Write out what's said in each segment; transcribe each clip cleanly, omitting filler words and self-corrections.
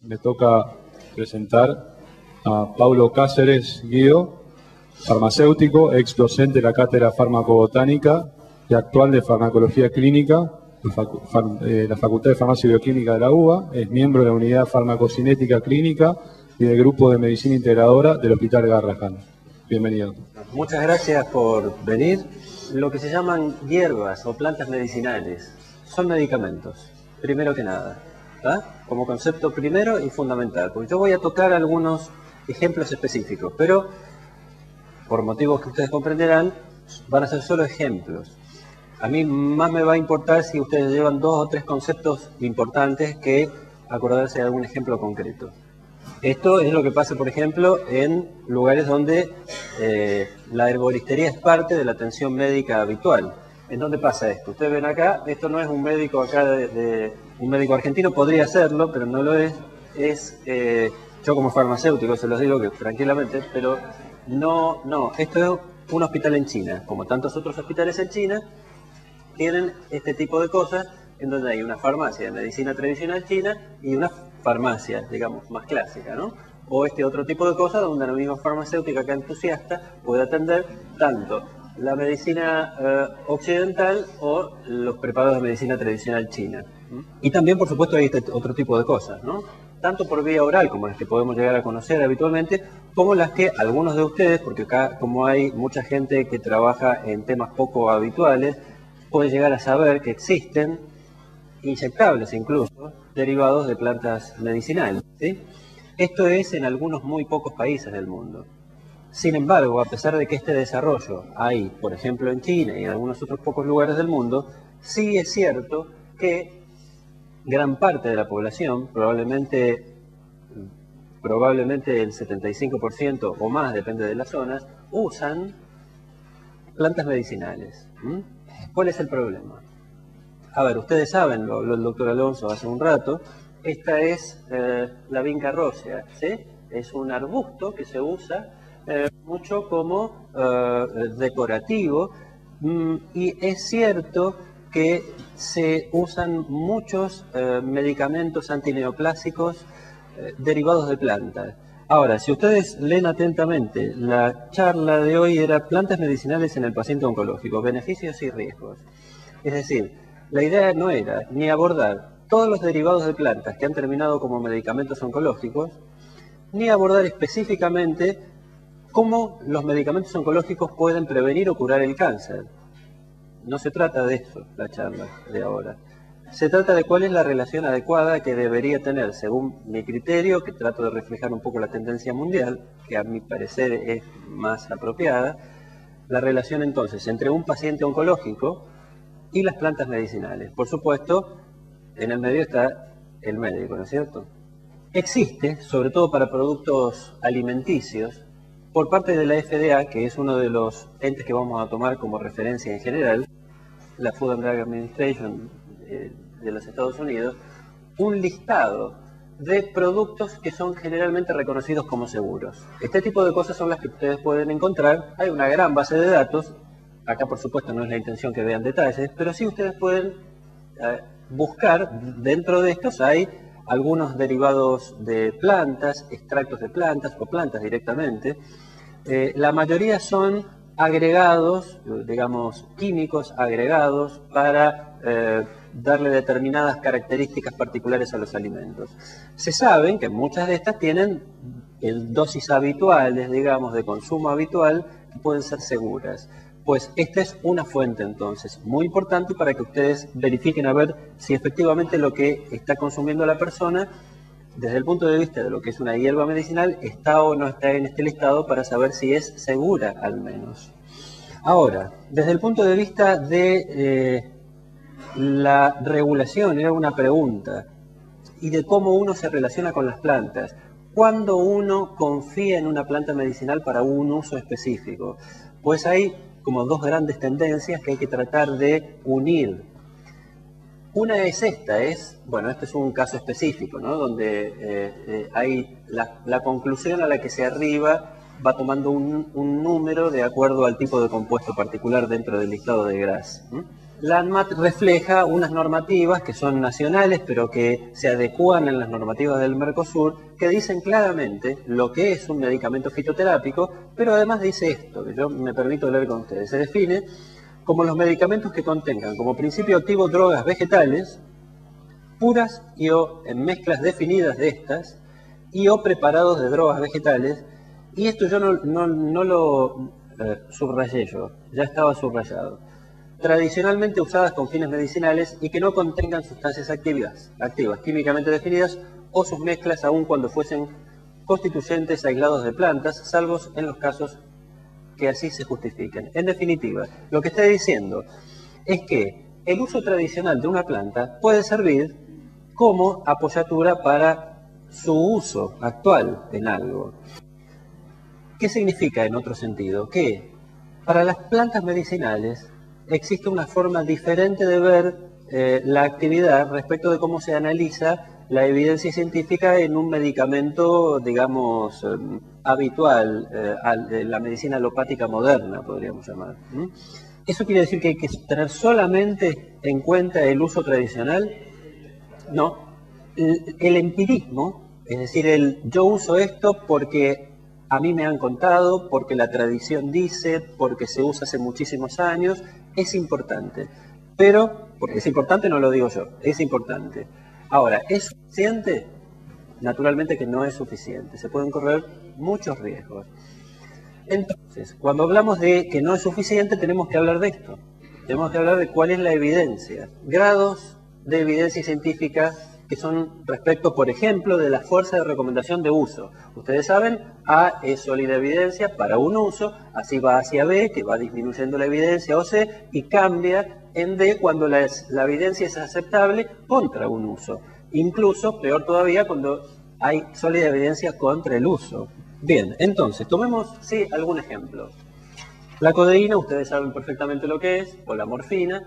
Me toca presentar a Paulo Cáceres Guido, farmacéutico, ex docente de la Cátedra Farmacobotánica y actual de Farmacología Clínica, la Facultad de Farmacia y Bioquímica de la UBA. Es miembro de la Unidad Farmacocinética Clínica y del Grupo de Medicina Integradora del Hospital Garrahan. Bienvenido. Muchas gracias por venir. Lo que se llaman hierbas o plantas medicinales son medicamentos, primero que nada, ¿tá? Como concepto primero y fundamental, porque yo voy a tocar algunos ejemplos específicos, pero por motivos que ustedes comprenderán, van a ser solo ejemplos. A mí más me va a importar si ustedes llevan 2 o 3 conceptos importantes que acordarse de algún ejemplo concreto. Esto es lo que pasa, por ejemplo, en lugares donde la herboristería es parte de la atención médica habitual. ¿En dónde pasa esto? Ustedes ven acá, esto no es un médico acá un médico argentino, podría serlo, pero no lo es. Yo como farmacéutico se los digo que tranquilamente, pero no, esto es un hospital en China. Como tantos otros hospitales en China, tienen este tipo de cosas en donde hay una farmacia de medicina tradicional china y una farmacia, digamos, más clásica, ¿no? O este otro tipo de cosas donde la misma farmacéutica que entusiasta puede atender tanto la medicina occidental o los preparados de medicina tradicional china. Y también, por supuesto, hay este otro tipo de cosas, ¿no? Tanto por vía oral, como las que podemos llegar a conocer habitualmente, como las que algunos de ustedes, porque acá como hay mucha gente que trabaja en temas poco habituales, pueden llegar a saber que existen inyectables incluso, derivados de plantas medicinales, ¿sí? Esto es en algunos muy pocos países del mundo. Sin embargo, a pesar de que este desarrollo hay, por ejemplo, en China y en algunos otros pocos lugares del mundo, sí es cierto que gran parte de la población, probablemente el 75% o más, depende de las zonas, usan plantas medicinales. ¿Cuál es el problema? A ver, ustedes saben, lo habló el doctor Alonso hace un rato, esta es la vinca rósea, ¿sí? Es un arbusto que se usa mucho como decorativo y es cierto que se usan muchos medicamentos antineoplásicos derivados de plantas. Ahora, si ustedes leen atentamente, la charla de hoy era plantas medicinales en el paciente oncológico, beneficios y riesgos. Es decir, la idea no era ni abordar todos los derivados de plantas que han terminado como medicamentos oncológicos, ni abordar específicamente cómo los medicamentos oncológicos pueden prevenir o curar el cáncer. No se trata de eso, la charla de ahora. Se trata de cuál es la relación adecuada que debería tener, según mi criterio, que trato de reflejar un poco la tendencia mundial, que a mi parecer es más apropiada, la relación entonces entre un paciente oncológico y las plantas medicinales. Por supuesto, en el medio está el médico, ¿no es cierto? Existe, sobre todo para productos alimenticios, por parte de la FDA, que es uno de los entes que vamos a tomar como referencia en general, la Food and Drug Administration de los Estados Unidos, un listado de productos que son generalmente reconocidos como seguros. Este tipo de cosas son las que ustedes pueden encontrar. Hay una gran base de datos. Acá, por supuesto, no es la intención que vean detalles, pero sí ustedes pueden buscar, dentro de estos hay algunos derivados de plantas, extractos de plantas o plantas directamente. La mayoría son agregados, digamos, químicos agregados para darle determinadas características particulares a los alimentos. Se saben que muchas de estas tienen dosis habituales, digamos, de consumo habitual, que pueden ser seguras. Pues esta es una fuente entonces muy importante para que ustedes verifiquen a ver si efectivamente lo que está consumiendo la persona, desde el punto de vista de lo que es una hierba medicinal, está o no está en este listado para saber si es segura al menos. Ahora, desde el punto de vista de la regulación, era una pregunta, y de cómo uno se relaciona con las plantas. ¿Cuándo uno confía en una planta medicinal para un uso específico? Pues hay como 2 grandes tendencias que hay que tratar de unir. Una es esta, bueno, este es un caso específico, ¿no? Donde hay la conclusión a la que se arriba va tomando un número de acuerdo al tipo de compuesto particular dentro del listado de GRAS. la ANMAT refleja unas normativas que son nacionales, pero que se adecúan en las normativas del Mercosur, que dicen claramente lo que es un medicamento fitoterápico, pero además dice esto, que yo me permito leer con ustedes. Se define como los medicamentos que contengan como principio activo drogas vegetales, puras y o en mezclas definidas de estas, y o preparados de drogas vegetales, y esto yo no lo subrayé yo, ya estaba subrayado. Tradicionalmente usadas con fines medicinales y que no contengan sustancias activas químicamente definidas o sus mezclas aun cuando fuesen constituyentes aislados de plantas, salvo en los casos que así se justifiquen. En definitiva, lo que está diciendo es que el uso tradicional de una planta puede servir como apoyatura para su uso actual en algo. ¿Qué significa en otro sentido? Que para las plantas medicinales existe una forma diferente de ver la actividad respecto de cómo se analiza la evidencia científica en un medicamento, digamos, habitual, de la medicina alopática moderna, podríamos llamar. ¿Eso quiere decir que hay que tener solamente en cuenta el uso tradicional? No. El empirismo, es decir, el yo uso esto porque a mí me han contado, porque la tradición dice, porque se usa hace muchísimos años, es importante. Pero, porque es importante no lo digo yo, es importante. Ahora, ¿es suficiente? Naturalmente que no es suficiente. Se pueden correr muchos riesgos. Entonces, cuando hablamos de que no es suficiente, tenemos que hablar de esto. Tenemos que hablar de cuál es la evidencia. Grados de evidencia científica que son respecto, por ejemplo, de la fuerza de recomendación de uso. Ustedes saben, A es sólida evidencia para un uso, así va hacia B, que va disminuyendo la evidencia, o C, y cambia en D cuando la evidencia es aceptable contra un uso. Incluso, peor todavía, cuando hay sólida evidencia contra el uso. Bien, entonces, tomemos, sí, algún ejemplo. La codeína, ustedes saben perfectamente lo que es, o la morfina,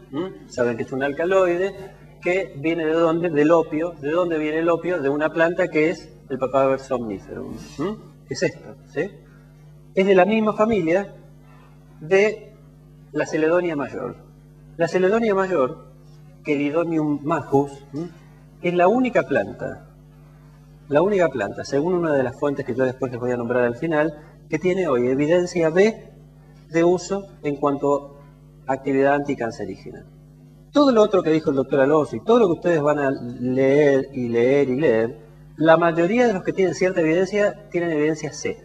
saben que es un alcaloide, que viene de dónde, del opio. ¿De dónde viene el opio? De una planta que es el Papaver somniferum. Es esto, ¿sí? Es de la misma familia de la Celedonia mayor. La Celedonia mayor, Queridonium majus, es la única planta, según una de las fuentes que yo después les voy a nombrar al final, que tiene hoy evidencia B de uso en cuanto a actividad anticancerígena. Todo lo otro que dijo el doctor Alonso y todo lo que ustedes van a leer y leer y leer, la mayoría de los que tienen cierta evidencia tienen evidencia C.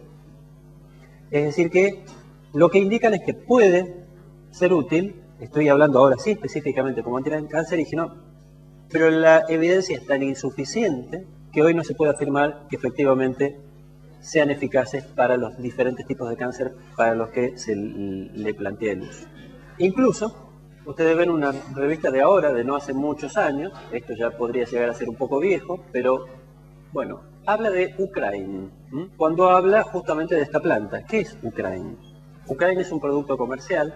Es decir que lo que indican es que puede ser útil, estoy hablando ahora sí específicamente como anticancerígeno, pero la evidencia es tan insuficiente que hoy no se puede afirmar que efectivamente sean eficaces para los diferentes tipos de cáncer para los que se le plantea el uso. Incluso, ustedes ven una revista de ahora, de no hace muchos años, esto ya podría llegar a ser un poco viejo, pero bueno, habla de Ukraine, cuando habla justamente de esta planta. ¿Qué es Ukraine? Ukraine es un producto comercial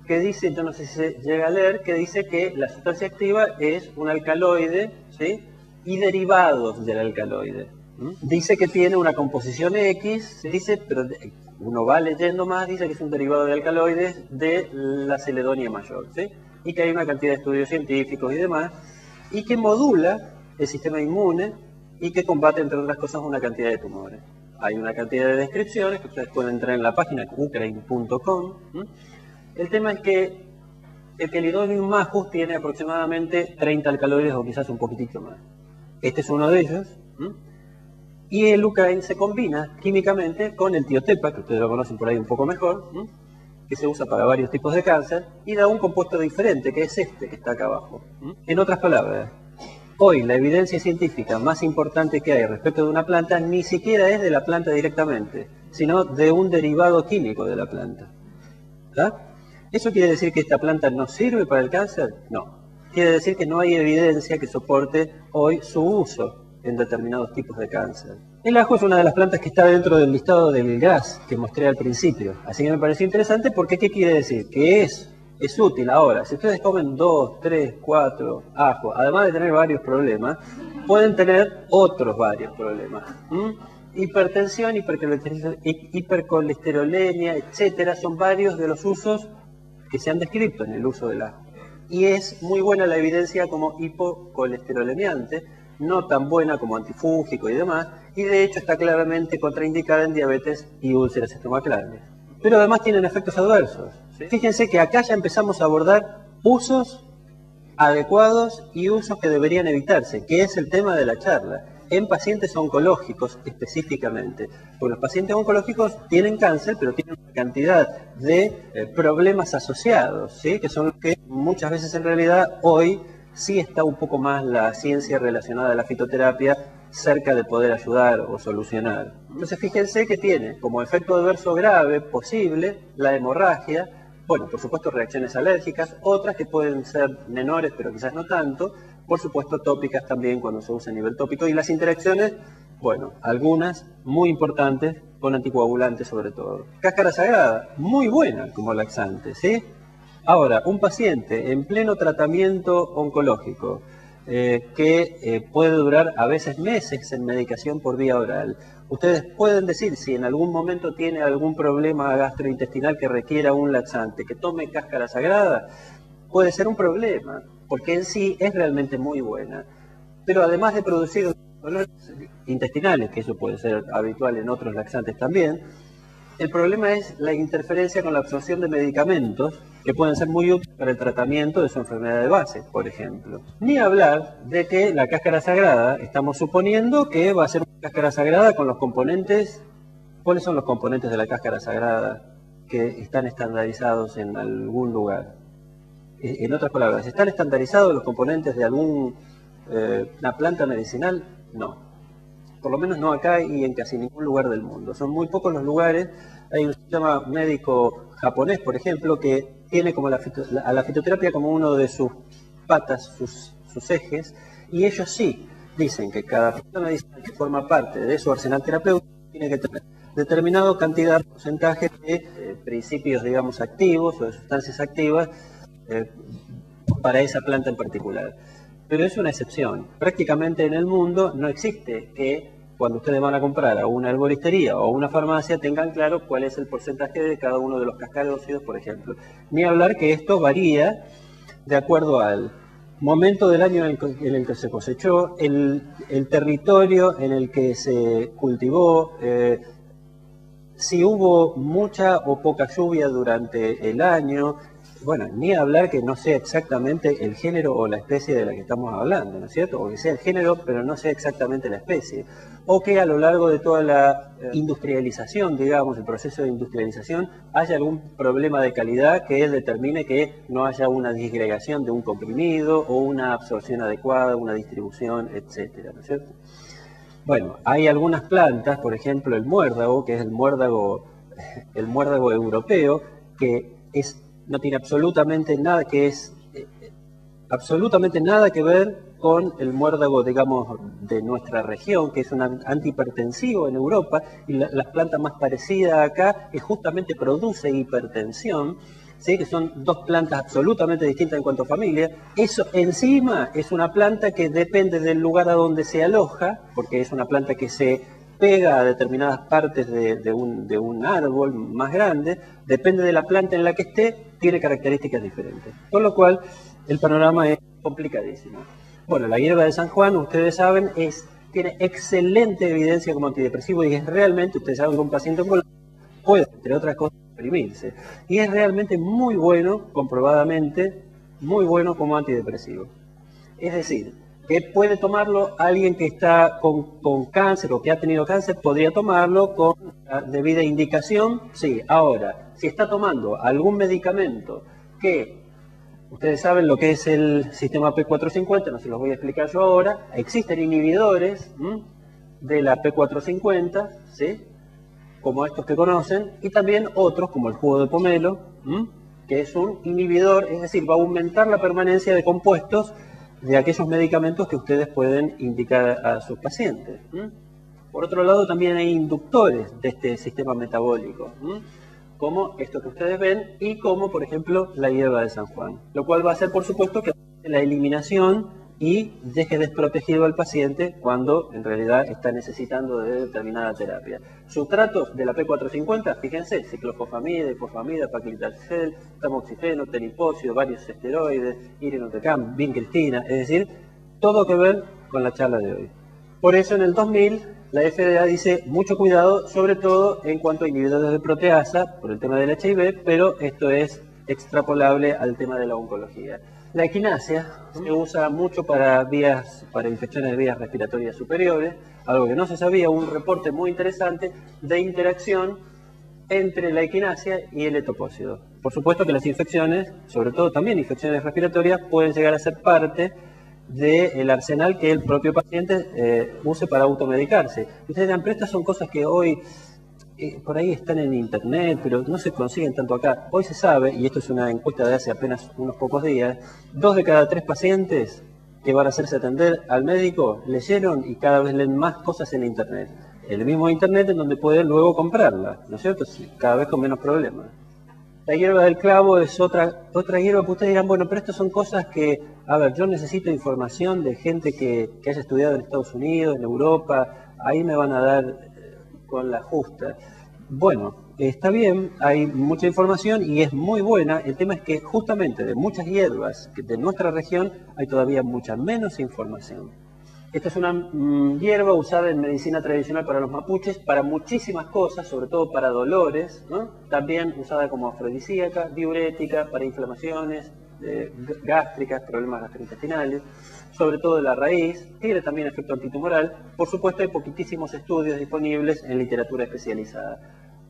que dice, yo no sé si se llega a leer, que dice que la sustancia activa es un alcaloide, ¿sí? Y derivados del alcaloide. Dice que tiene una composición X, dice, pero uno va leyendo más, dice que es un derivado de alcaloides de la Celedonia mayor, ¿sí? Y que hay una cantidad de estudios científicos y demás, y que modula el sistema inmune y que combate, entre otras cosas, una cantidad de tumores. Hay una cantidad de descripciones que ustedes pueden entrar en la página ukraine.com. El tema es que el Queridonium majus tiene aproximadamente 30 alcaloides o quizás un poquitito más. Este es uno de ellos. Y el Ukraine se combina químicamente con el tiotepa, que ustedes lo conocen por ahí un poco mejor, que se usa para varios tipos de cáncer, y da un compuesto diferente, que es este que está acá abajo. En otras palabras, hoy la evidencia científica más importante que hay respecto de una planta ni siquiera es de la planta directamente, sino de un derivado químico de la planta. ¿Verdad? ¿Eso quiere decir que esta planta no sirve para el cáncer? No. Quiere decir que no hay evidencia que soporte hoy su uso en determinados tipos de cáncer. El ajo es una de las plantas que está dentro del listado del GRAS que mostré al principio. Así que me pareció interesante porque ¿qué quiere decir? Que es útil. Ahora, si ustedes comen 2, 3, 4 ajos, además de tener varios problemas, pueden tener otros varios problemas. Hipertensión, hipercolesterolemia, etcétera, son varios de los usos que se han descrito en el uso del ajo. y es muy buena la evidencia como hipocolesterolemiante, no tan buena como antifúngico y demás, y de hecho está claramente contraindicada en diabetes y úlceras estomacales. Pero además tienen efectos adversos. ¿Sí? Fíjense que acá ya empezamos a abordar usos adecuados y usos que deberían evitarse, que es el tema de la charla, en pacientes oncológicos específicamente. Porque los pacientes oncológicos tienen cáncer, pero tienen una cantidad de problemas asociados, ¿sí? Que son los que muchas veces en realidad hoy sí está un poco más la ciencia relacionada a la fitoterapia cerca de poder ayudar o solucionar. Entonces fíjense que tiene como efecto adverso grave posible la hemorragia, bueno, por supuesto reacciones alérgicas, otras que pueden ser menores pero quizás no tanto, por supuesto tópicas también cuando se usa a nivel tópico, y las interacciones, bueno, algunas muy importantes con anticoagulantes sobre todo. Cáscara sagrada, muy buena como laxante, ¿sí? Ahora, un paciente en pleno tratamiento oncológico, que puede durar a veces meses en medicación por vía oral. Ustedes pueden decir si en algún momento tiene algún problema gastrointestinal que requiera un laxante, que tome cáscara sagrada, puede ser un problema, porque en sí es realmente muy buena. Pero además de producir dolores intestinales, que eso puede ser habitual en otros laxantes también, el problema es la interferencia con la absorción de medicamentos que pueden ser muy útiles para el tratamiento de su enfermedad de base, por ejemplo. Ni hablar de que la cáscara sagrada, estamos suponiendo que va a ser una cáscara sagrada con los componentes. ¿Cuáles son los componentes de la cáscara sagrada que están estandarizados en algún lugar? En otras palabras, ¿están estandarizados los componentes de alguna planta medicinal? No. Por lo menos no acá y en casi ningún lugar del mundo. Son muy pocos los lugares. Hay un sistema médico japonés, por ejemplo, que tiene como a la fitoterapia como uno de sus patas, sus ejes, y ellos sí dicen que cada planta medicinal que forma parte de su arsenal terapéutico tiene que tener determinada cantidad, porcentaje de principios, digamos, activos o de sustancias activas para esa planta en particular. Pero es una excepción. Prácticamente en el mundo no existe que cuando ustedes van a comprar a una herboristería o a una farmacia tengan claro cuál es el porcentaje de cada uno de los cascarócidos, por ejemplo. Ni hablar que esto varía de acuerdo al momento del año en el que se cosechó, el territorio en el que se cultivó, si hubo mucha o poca lluvia durante el año. Bueno, ni hablar que no sea exactamente el género o la especie de la que estamos hablando, ¿no es cierto? O que sea el género, pero no sea exactamente la especie. O que a lo largo de toda la industrialización, digamos, el proceso de industrialización, haya algún problema de calidad que determine que no haya una disgregación de un comprimido o una absorción adecuada, una distribución, etcétera, ¿no es cierto? Bueno, hay algunas plantas, por ejemplo el muérdago, que es el muérdago europeo, que no tiene absolutamente nada que ver con el muérdago, digamos, de nuestra región, que es un antihipertensivo en Europa, y la planta más parecida acá que justamente produce hipertensión, ¿sí? Que son dos plantas absolutamente distintas en cuanto a familia. Eso encima es una planta que depende del lugar a donde se aloja, porque es una planta que se pega a determinadas partes de un árbol más grande, depende de la planta en la que esté, tiene características diferentes. Con lo cual, el panorama es complicadísimo. Bueno, la hierba de San Juan, ustedes saben, tiene excelente evidencia como antidepresivo y es realmente, ustedes saben que un paciente oncológico puede, entre otras cosas, deprimirse. Y es realmente muy bueno, comprobadamente, muy bueno como antidepresivo. Es decir, que puede tomarlo alguien que está con cáncer o que ha tenido cáncer, podría tomarlo con la debida indicación, sí. Ahora, si está tomando algún medicamento que, ustedes saben lo que es el sistema P450, no se los voy a explicar yo ahora, existen inhibidores de la P450, ¿sí? Como estos que conocen, y también otros como el jugo de pomelo, que es un inhibidor, es decir, va a aumentar la permanencia de compuestos de aquellos medicamentos que ustedes pueden indicar a sus pacientes. Por otro lado, también hay inductores de este sistema metabólico, como esto que ustedes ven y como, por ejemplo, la hierba de San Juan. Lo cual va a hacer, por supuesto, que la eliminación y deje desprotegido al paciente cuando en realidad está necesitando de determinada terapia. Sustratos de la P450, fíjense, ciclofosfamida, ifosfamida, paclitaxel, tamoxifeno, tenipósido, varios esteroides, irinotecan, vincristina, es decir, todo que ver con la charla de hoy. Por eso en el 2000 la FDA dice mucho cuidado, sobre todo en cuanto a inhibidores de proteasa, por el tema del HIV, pero esto es extrapolable al tema de la oncología. La equinacia se usa mucho para infecciones de vías respiratorias superiores, algo que no se sabía, un reporte muy interesante de interacción entre la equinacia y el etopósido. Por supuesto que las infecciones, sobre todo también infecciones respiratorias, pueden llegar a ser parte del arsenal que el propio paciente use para automedicarse. Ustedes dirán, pero estas son cosas que hoy por ahí están en internet, pero no se consiguen tanto acá. Hoy se sabe, y esto es una encuesta de hace apenas unos pocos días, 2 de cada 3 pacientes que van a hacerse atender al médico leyeron y cada vez leen más cosas en internet. El mismo internet en donde pueden luego comprarla, ¿no es cierto? Cada vez con menos problemas. La hierba del clavo es otra hierba que ustedes dirán, bueno, pero estas son cosas que, a ver, yo necesito información de gente que haya estudiado en Estados Unidos, en Europa, ahí me van a dar con la justa. Bueno, está bien, hay mucha información y es muy buena. El tema es que justamente de muchas hierbas de nuestra región hay todavía mucha menos información. Esta es una hierba usada en medicina tradicional para los mapuches, para muchísimas cosas, sobre todo para dolores, ¿no? También usada como afrodisíaca, diurética, para inflamaciones gástricas, problemas gastrointestinales, sobre todo de la raíz, tiene también efecto antitumoral. Por supuesto hay poquitísimos estudios disponibles en literatura especializada.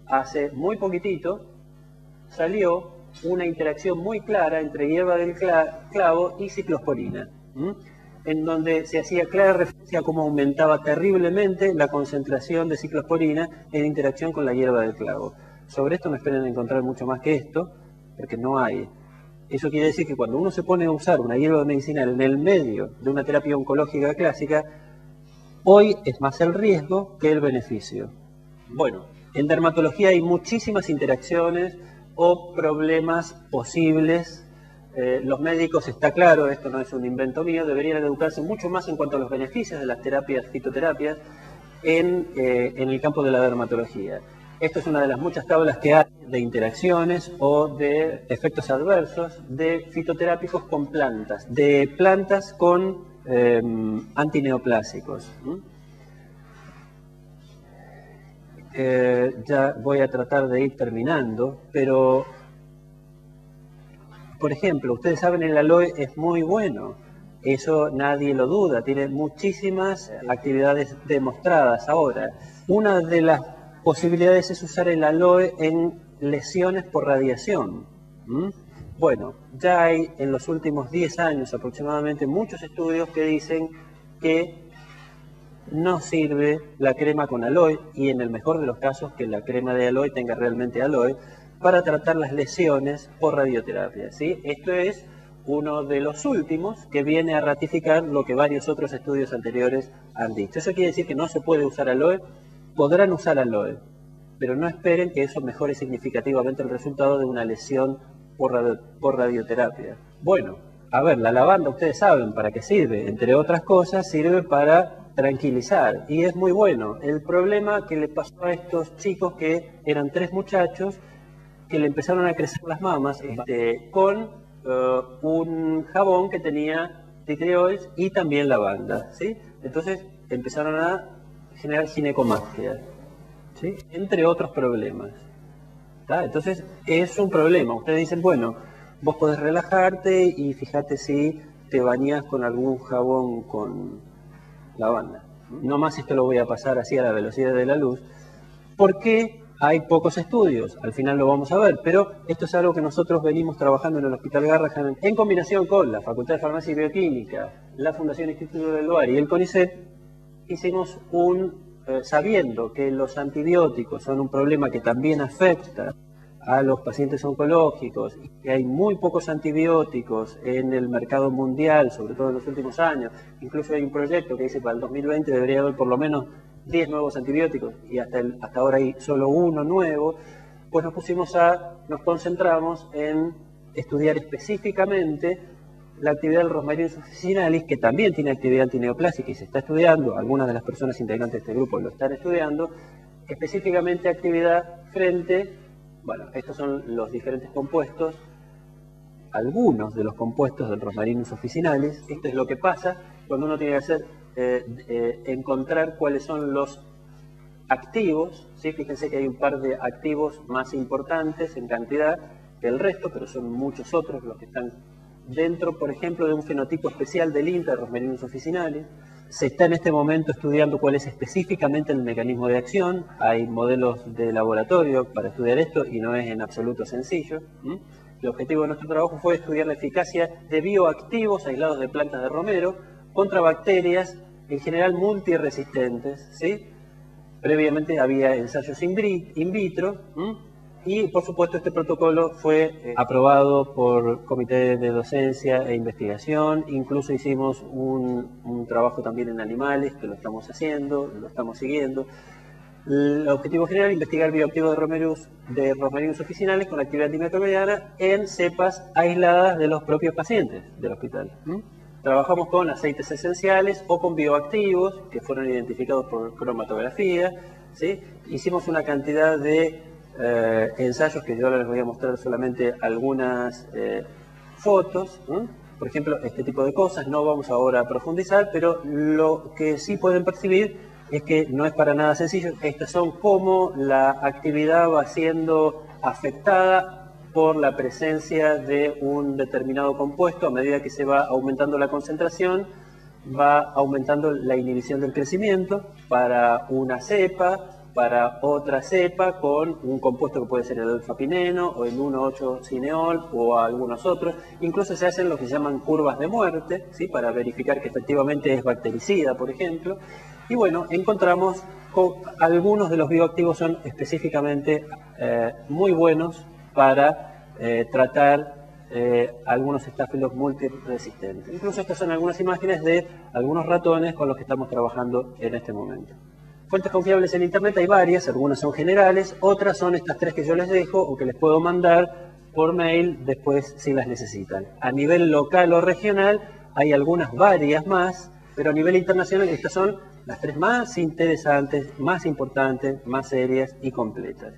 Hace muy poquitito salió una interacción muy clara entre hierba del clavo y ciclosporina, en donde se hacía clara referencia a cómo aumentaba terriblemente la concentración de ciclosporina en interacción con la hierba del clavo. Sobre esto no esperen encontrar mucho más que esto, porque no hay. Eso quiere decir que cuando uno se pone a usar una hierba medicinal en el medio de una terapia oncológica clásica, hoy es más el riesgo que el beneficio. Bueno, en dermatología hay muchísimas interacciones o problemas posibles. Los médicos, está claro, esto no es un invento mío, deberían educarse mucho más en cuanto a los beneficios de las terapias, fitoterapias, en el campo de la dermatología. Esto es una de las muchas tablas que hay de interacciones o de efectos adversos de fitoterápicos con plantas, de plantas con antineoplásicos. Ya voy a tratar de ir terminando, pero, por ejemplo, ustedes saben, el aloe es muy bueno, eso nadie lo duda, tiene muchísimas actividades demostradas. Ahora, una de las posibilidades es usar el aloe en lesiones por radiación. Bueno, ya hay en los últimos 10 años aproximadamente muchos estudios que dicen que no sirve la crema con aloe, y en el mejor de los casos que la crema de aloe tenga realmente aloe, para tratar las lesiones por radioterapia, ¿sí? Esto es uno de los últimos que viene a ratificar lo que varios otros estudios anteriores han dicho. Eso quiere decir que no se puede usar aloe. Podrán usar aloe, pero no esperen que eso mejore significativamente el resultado de una lesión por radioterapia. Bueno, a ver, la lavanda, ustedes saben para qué sirve. Entre otras cosas, sirve para tranquilizar, y es muy bueno. El problema que le pasó a estos chicos, que eran 3 muchachos, que le empezaron a crecer las mamas con un jabón que tenía tea tree oils y también lavanda, ¿sí? Entonces empezaron a generar ginecomastia, ¿sí? Entre otros problemas. ¿Tá? Entonces es un problema. Ustedes dicen, bueno, vos podés relajarte y fíjate si te bañás con algún jabón con lavanda. No más esto lo voy a pasar así a la velocidad de la luz, porque hay pocos estudios, al final lo vamos a ver, pero esto es algo que nosotros venimos trabajando en el Hospital Garrahan en combinación con la Facultad de Farmacia y Bioquímica, la Fundación Instituto del Loar y el CONICET. Hicimos sabiendo que los antibióticos son un problema que también afecta a los pacientes oncológicos, y que hay muy pocos antibióticos en el mercado mundial, sobre todo en los últimos años. Incluso hay un proyecto que dice para el 2020 debería haber por lo menos 10 nuevos antibióticos, y hasta ahora hay solo 1 nuevo. Pues nos concentramos en estudiar específicamente la actividad del Rosmarinus officinalis, que también tiene actividad antineoplásica y se está estudiando, algunas de las personas integrantes de este grupo lo están estudiando, específicamente actividad frente, bueno, estos son los diferentes compuestos, algunos de los compuestos del Rosmarinus officinalis. Esto es lo que pasa cuando uno tiene que hacer, encontrar cuáles son los activos, ¿sí? Fíjense que hay un par de activos más importantes en cantidad que el resto, pero son muchos otros los que están dentro, por ejemplo, de un fenotipo especial del INTA, de Rosmarinus officinalis. Se está en este momento estudiando cuál es específicamente el mecanismo de acción. Hay modelos de laboratorio para estudiar esto y no es en absoluto sencillo. El objetivo de nuestro trabajo fue estudiar la eficacia de bioactivos aislados de plantas de romero contra bacterias, en general multiresistentes, ¿sí? Previamente había ensayos in vitro, y por supuesto este protocolo fue aprobado por comité de docencia e investigación. Incluso hicimos un trabajo también en animales, que lo estamos haciendo, lo estamos siguiendo. El objetivo general es investigar bioactivos de Rosmarinus officinalis con actividad antimicrobiana en cepas aisladas de los propios pacientes del hospital. Trabajamos con aceites esenciales o con bioactivos que fueron identificados por cromatografía, ¿sí? Hicimos una cantidad de ensayos que yo ahora les voy a mostrar solamente algunas fotos, por ejemplo, este tipo de cosas. No vamos ahora a profundizar, pero lo que sí pueden percibir es que no es para nada sencillo. Estas son cómo la actividad va siendo afectada por la presencia de un determinado compuesto. A medida que se va aumentando la concentración, va aumentando la inhibición del crecimiento para una cepa, para otra cepa, con un compuesto que puede ser el alfa-pineno o el 1,8-cineol o algunos otros. Incluso se hacen lo que se llaman curvas de muerte, ¿sí? Para verificar que efectivamente es bactericida, por ejemplo. Y bueno, encontramos que algunos de los bioactivos son específicamente muy buenos para tratar algunos estáfilos multiresistentes. Incluso estas son algunas imágenes de algunos ratones con los que estamos trabajando en este momento. Fuentes confiables en Internet hay varias, algunas son generales, otras son estas tres que yo les dejo o que les puedo mandar por mail después si las necesitan. A nivel local o regional hay algunas varias más, pero a nivel internacional estas son las tres más interesantes, más importantes, más serias y completas.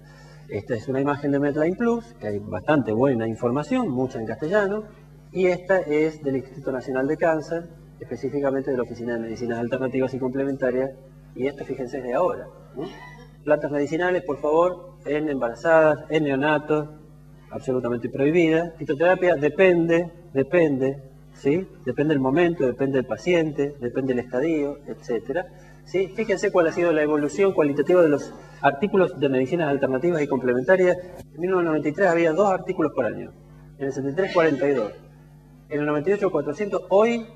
Esta es una imagen de Medline Plus, que hay bastante buena información, mucha en castellano, y esta es del Instituto Nacional de Cáncer, específicamente de la Oficina de Medicinas Alternativas y Complementarias, y esto fíjense es de ahora. Plantas medicinales, por favor, en embarazadas, en neonatos, absolutamente prohibida. Fitoterapia depende, ¿sí? Depende del momento, depende del paciente, depende del estadio, etc. ¿Sí? Fíjense cuál ha sido la evolución cualitativa de los artículos de medicinas alternativas y complementarias. En 1993 había 2 artículos por año, en el 73 42, en el 98 400, hoy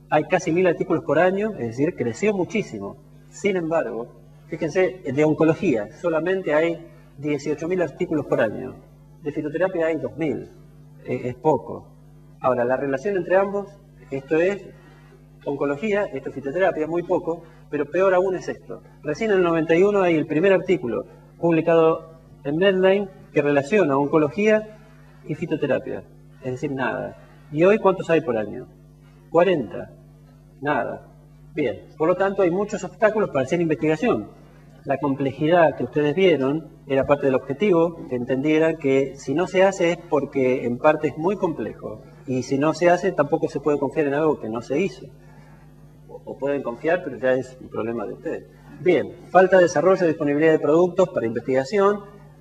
hay casi 1000 artículos por año, es decir, creció muchísimo. Sin embargo, fíjense, de oncología solamente hay 18.000 artículos por año, de fitoterapia hay 2.000, es poco. Ahora, la relación entre ambos, esto es oncología, esto es fitoterapia, muy poco, pero peor aún es esto. Recién en el 91 hay el primer artículo publicado en Medline que relaciona oncología y fitoterapia, es decir, nada. ¿Y hoy cuántos hay por año? 40, nada. Bien, por lo tanto hay muchos obstáculos para hacer investigación. La complejidad que ustedes vieron era parte del objetivo, que entendieran que si no se hace es porque en parte es muy complejo. Y si no se hace, tampoco se puede confiar en algo que no se hizo. O pueden confiar, pero ya es un problema de ustedes. Bien, falta de desarrollo y disponibilidad de productos para investigación.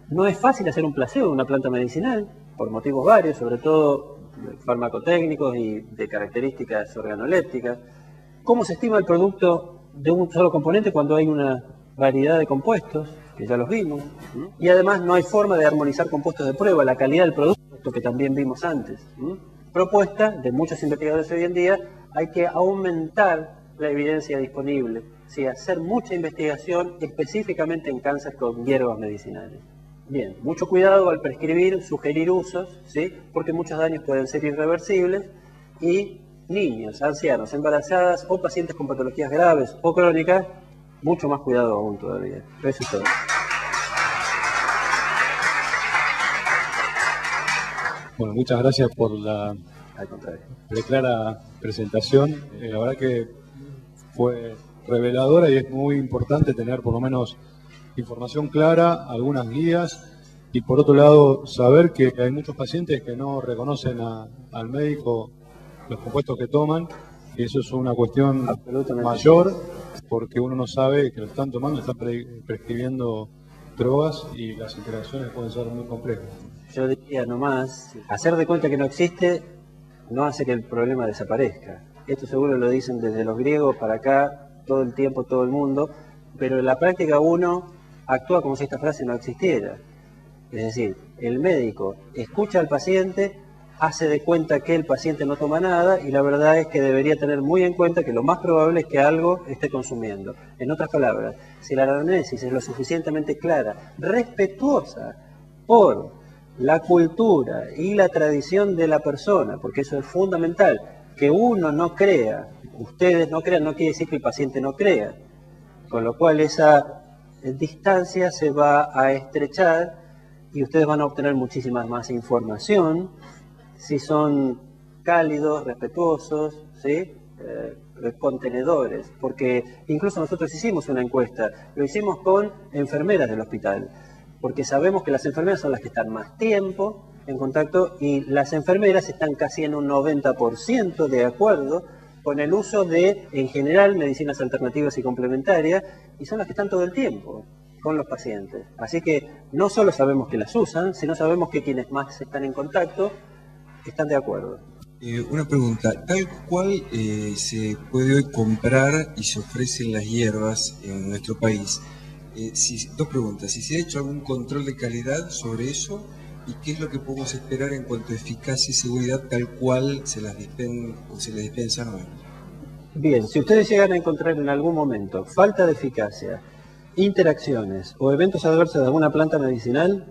No es fácil hacer un placebo de una planta medicinal, por motivos varios, sobre todo farmacotécnicos y de características organolépticas. ¿Cómo se estima el producto de un solo componente cuando hay una variedad de compuestos, que ya los vimos? Y además no hay forma de armonizar compuestos de prueba, la calidad del producto, que también vimos antes. Propuesta de muchos investigadores hoy en día, hay que aumentar la evidencia disponible, ¿sí? Hacer mucha investigación específicamente en cáncer con hierbas medicinales. Bien, mucho cuidado al prescribir, sugerir usos, ¿sí? Porque muchos daños pueden ser irreversibles, y niños, ancianos, embarazadas o pacientes con patologías graves o crónicas, mucho más cuidado aún todavía. Eso es todo. Bueno, muchas gracias por la al contrario. Clara presentación. La verdad que fue reveladora y es muy importante tener por lo menos información clara, algunas guías y por otro lado saber que hay muchos pacientes que no reconocen al médico los compuestos que toman y eso es una cuestión mayor porque uno no sabe que lo están tomando, están prescribiendo drogas y las interacciones pueden ser muy complejas. Yo diría nomás, hacer de cuenta que no existe no hace que el problema desaparezca. Esto seguro lo dicen desde los griegos para acá, todo el tiempo, todo el mundo, pero en la práctica uno actúa como si esta frase no existiera. Es decir, el médico escucha al paciente, hace de cuenta que el paciente no toma nada y la verdad es que debería tener muy en cuenta que lo más probable es que algo esté consumiendo. En otras palabras, si la anamnesis es lo suficientemente clara, respetuosa por la cultura y la tradición de la persona, porque eso es fundamental, que uno no crea, ustedes no crean, no quiere decir que el paciente no crea, con lo cual esa distancia se va a estrechar y ustedes van a obtener muchísima más información si son cálidos, respetuosos, ¿sí? Contenedores, porque incluso nosotros hicimos una encuesta, lo hicimos con enfermeras del hospital, porque sabemos que las enfermeras son las que están más tiempo en contacto y las enfermeras están casi en un 90% de acuerdo con el uso de, en general, medicinas alternativas y complementarias, y son las que están todo el tiempo con los pacientes. Así que no solo sabemos que las usan, sino sabemos que quienes más están en contacto están de acuerdo. Una pregunta, tal cual se puede hoy comprar y se ofrecen las hierbas en nuestro país, dos preguntas, si se ha hecho algún control de calidad sobre eso y qué es lo que podemos esperar en cuanto a eficacia y seguridad tal cual se les dispensan hoy. Bien, si ustedes llegan a encontrar en algún momento falta de eficacia, interacciones o eventos adversos de alguna planta medicinal,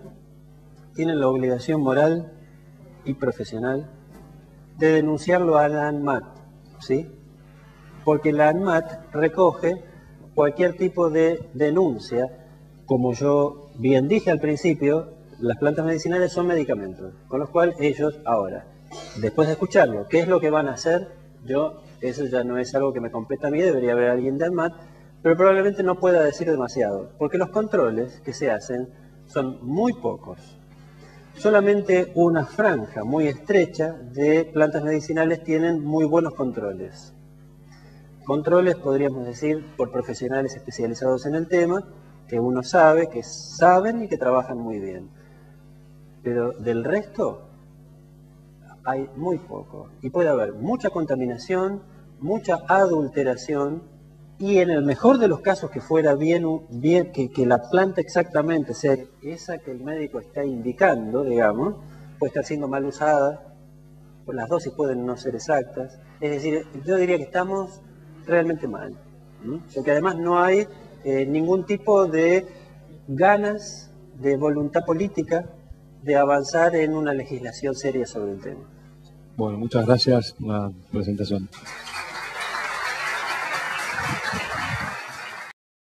tienen la obligación moral y profesional de denunciarlo a la ANMAT, ¿sí? Porque la ANMAT recoge cualquier tipo de denuncia. Como yo bien dije al principio, las plantas medicinales son medicamentos, con lo cual ellos ahora, después de escucharlo, ¿qué es lo que van a hacer? Eso ya no es algo que me compete a mí, debería haber alguien de ANMAT, pero probablemente no pueda decir demasiado, porque los controles que se hacen son muy pocos. Solamente una franja muy estrecha de plantas medicinales tienen muy buenos controles. Controles, podríamos decir, por profesionales especializados en el tema, que uno sabe, que saben y que trabajan muy bien. Pero del resto hay muy poco. Y puede haber mucha contaminación, mucha adulteración, y en el mejor de los casos que fuera bien que la planta exactamente sea esa que el médico está indicando, digamos, puede estar siendo mal usada, pues las dosis pueden no ser exactas. Es decir, yo diría que estamos realmente mal, porque además no hay ningún tipo de ganas, de voluntad política de avanzar en una legislación seria sobre el tema. Bueno, muchas gracias por la presentación.